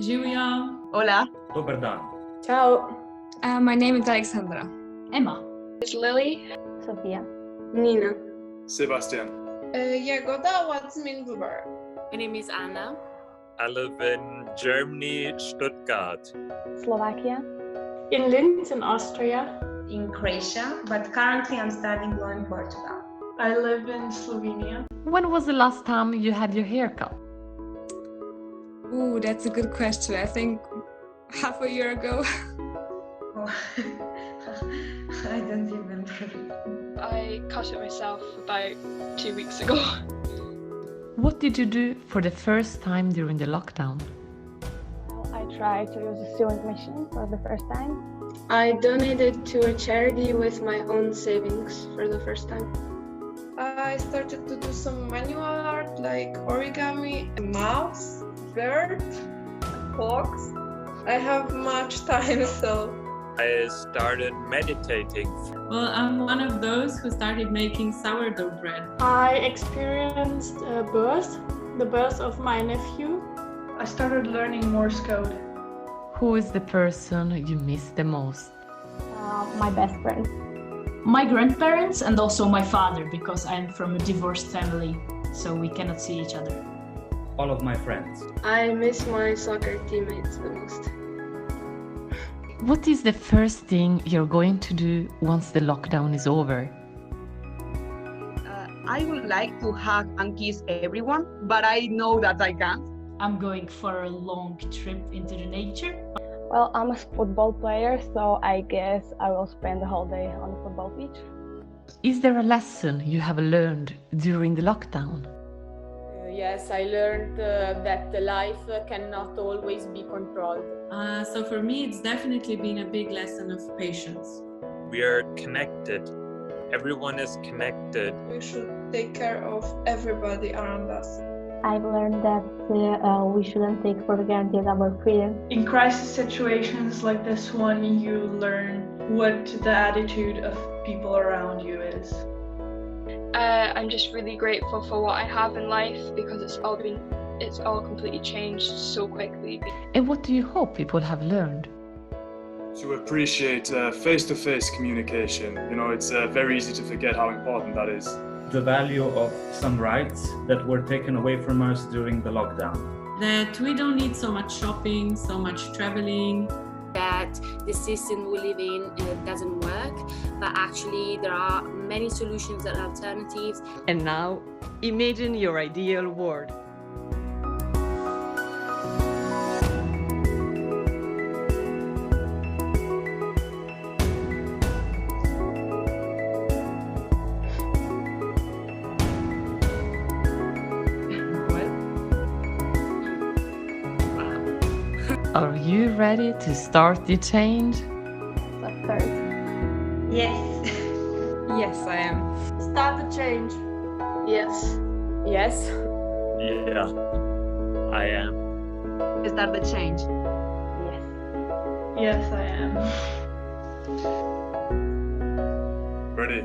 Živijo. Hola. Dober dan. Ciao. My name is Alexandra. Emma. It's Lily. Sofia. Nina. Sebastian. Jagoda, what's Middelburg? My name is Anna. I live in Germany, Stuttgart. Slovakia. In Linz in Austria. In Croatia, but currently I'm studying law in Portugal. I live in Slovenia. When was the last time you had your hair cut? Ooh, that's a good question. I think half a year ago. Oh, I don't remember. I cut it myself about 2 weeks ago. What did you do for the first time during the lockdown? I tried to use a sewing machine for the first time. I donated to a charity with my own savings for the first time. I started to do some manual art like origami, mouse, bird, fox. I have much time, so I started meditating. Well, I'm one of those who started making sourdough bread. I experienced the birth of my nephew. I started learning Morse code. Who is the person you miss the most? My best friend. My grandparents and also my father, because I'm from a divorced family, so we cannot see each other. All of my friends. I miss my soccer teammates the most. What is the first thing you're going to do once the lockdown is over? I would like to hug and kiss everyone, but I know that I can't. I'm going for a long trip into the nature. Well, I'm a football player, so I guess I will spend the whole day on the football pitch. Is there a lesson you have learned during the lockdown? Yes, I learned that life cannot always be controlled. So for me, it's definitely been a big lesson of patience. We are connected. Everyone is connected. We should take care of everybody around us. I've learned that we shouldn't take for granted our freedom. In crisis situations like this one, you learn what the attitude of people around you is. I'm just really grateful for what I have in life because it's all completely changed so quickly. And what do you hope people have learned? To appreciate face-to-face communication. You know, it's very easy to forget how important that is. The value of some rights that were taken away from us during the lockdown. That we don't need so much shopping, so much traveling. That the system we live in doesn't work, but actually there are many solutions and alternatives. And now, imagine your ideal world. Are you ready to start the change? Of course. Yes. Yes, I am. Start the change. Yes. Yes. Yeah, I am. Start the change. Yes. Yes, I am. Ready?